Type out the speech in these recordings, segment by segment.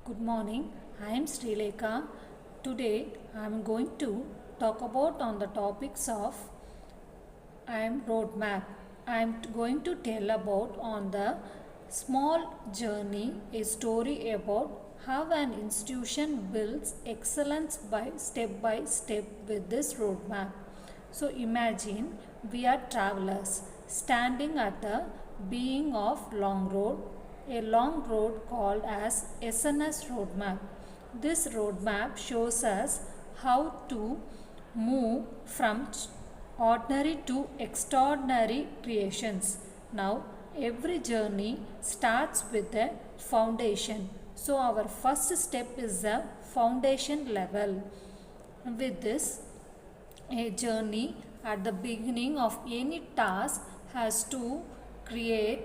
Good morning. I am Srilekha. Today I am going to talk about on the topics of I am road map. I am going to tell about on the small journey a story about how an institution builds excellence by step with this roadmap. So imagine we are travelers standing at the beginning of long road, a long road called as SNS Road Map. This road map shows us how to move from ordinary to extraordinary creations. Now, every journey starts with a foundation. So, our first step is the foundation level. With this, a journey at the beginning of any task has to create.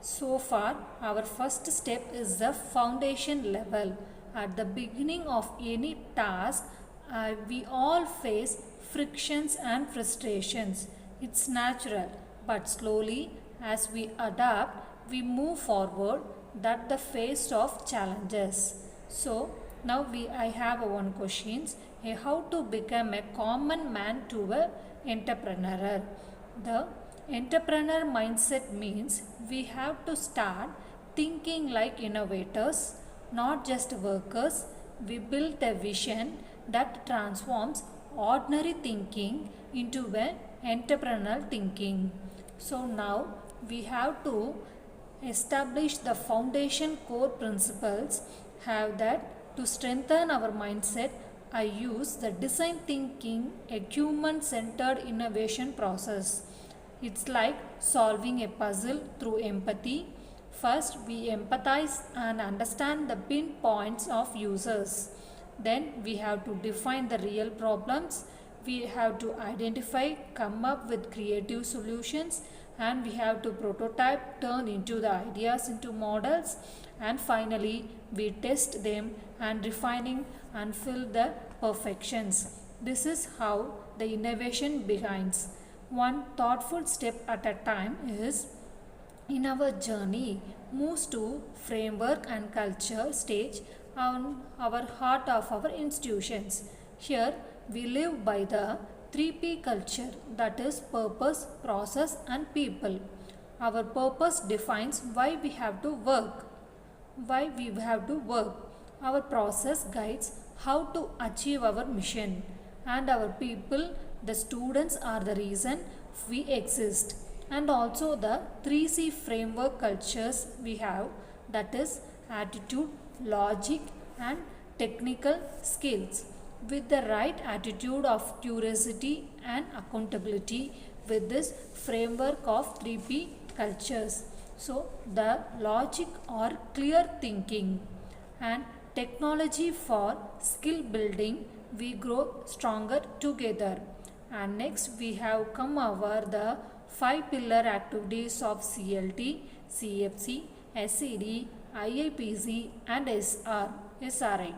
So far, our first step is the foundation level. At the beginning of any task, we all face frictions and frustrations. It's natural, but slowly, as we adapt, we move forward. That the face of challenges. So now I have one questions. How to become a common man to a entrepreneur? The entrepreneur mindset means we have to start thinking like innovators, not just workers. We build a vision that transforms ordinary thinking into an entrepreneurial thinking. So now we have to establish the foundation core principles. Have that to strengthen our mindset. I use the design thinking, a human centered innovation process. It's like solving a puzzle through empathy. First, we empathize and understand the pinpoints of users. Then, we have to define the real problems. We have to identify, come up with creative solutions, and we have to prototype, turn into the ideas into models, and finally, we test them and refining and fill the perfections. This is how the innovation begins. One thoughtful step at a time is in our journey moves to framework and culture stage on our heart of our institutions. Here we live by the 3P culture, that is purpose, process and people. Our purpose defines why we have to work. Why we have to work. Our process guides how to achieve our mission, and our people, the students, are the reason we exist. And also the 3C framework cultures we have, that is attitude, logic and technical skills. With the right attitude of curiosity and accountability with this framework of 3P cultures. So the logic or clear thinking and technology for skill building, we grow stronger together. And next we have come over the 5 pillar activities of CLT, CFC, SED, IIPC and SRI.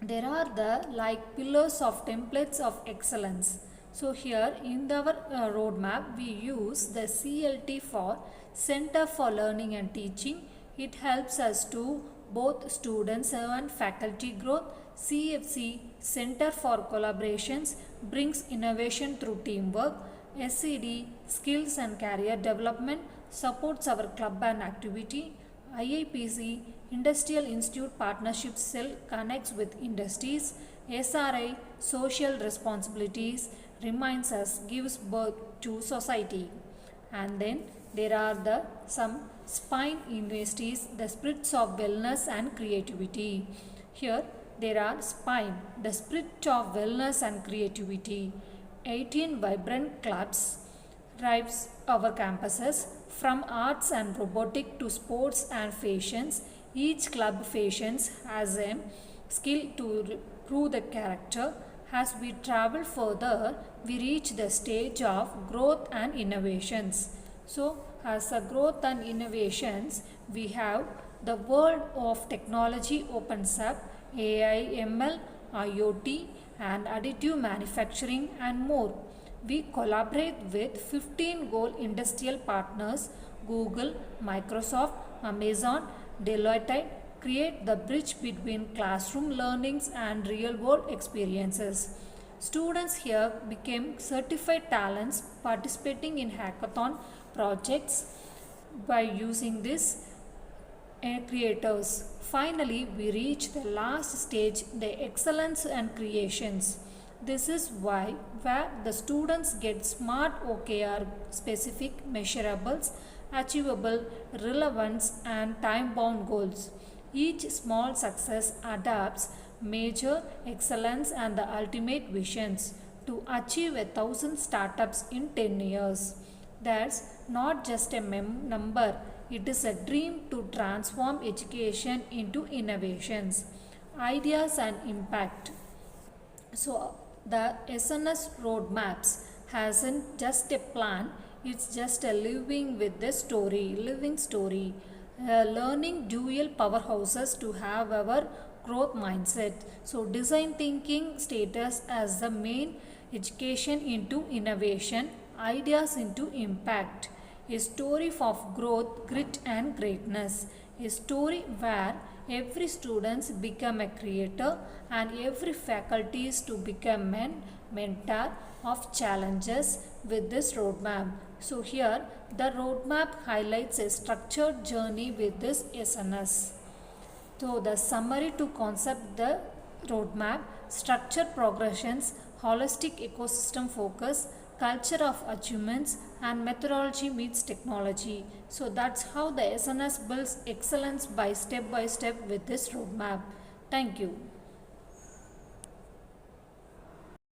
There are the like pillars of templates of excellence. So here in our roadmap we use the CLT for Center for Learning and Teaching. It helps us to both students and faculty growth. CFC, Center for Collaborations, brings innovation through teamwork. SED, Skills and Career Development, supports our club and activity. IIPC, Industrial Institute Partnership Cell, connects with industries. SRI, Social Responsibilities, reminds us, gives birth to society. And then there are the some spine universities, the spirits of wellness and creativity. Here there are spine, the spirit of wellness and creativity. 18 vibrant clubs drives our campuses, from arts and robotic to sports and fashions. Each club fashions has a skill to prove the character. As we travel further, we reach the stage of growth and innovations. So, as a growth and innovations, we have the world of technology opens up, AI, ML, IoT and additive manufacturing and more. We collaborate with 15 gold industrial partners: Google, Microsoft, Amazon, Deloitte, create the bridge between classroom learnings and real world experiences. Students here became certified talents participating in hackathon projects by using this creators. Finally, we reach the last stage, the excellence and creations. This is why where the students get smart OKR, specific measurables, achievable, relevance and time bound goals. Each small success adapts major excellence and the ultimate visions to achieve 1,000 startups in 10 years. That's not just a number, it is a dream to transform education into innovations, ideas and impact. So the SNS Road Maps hasn't just a plan, it's just a living story. Learning dual powerhouses to have our growth mindset. So design thinking status as the main, education into innovation, ideas into impact. A story of growth, grit and greatness. A story where every student become a creator and every faculty is to become an mentor of challenges with this roadmap. So here the roadmap highlights a structured journey with this SNS. So the summary to concept the roadmap, structured progressions, holistic ecosystem focus, culture of achievements and methodology meets technology. So that's how the SNS builds excellence by step with this roadmap. Thank you.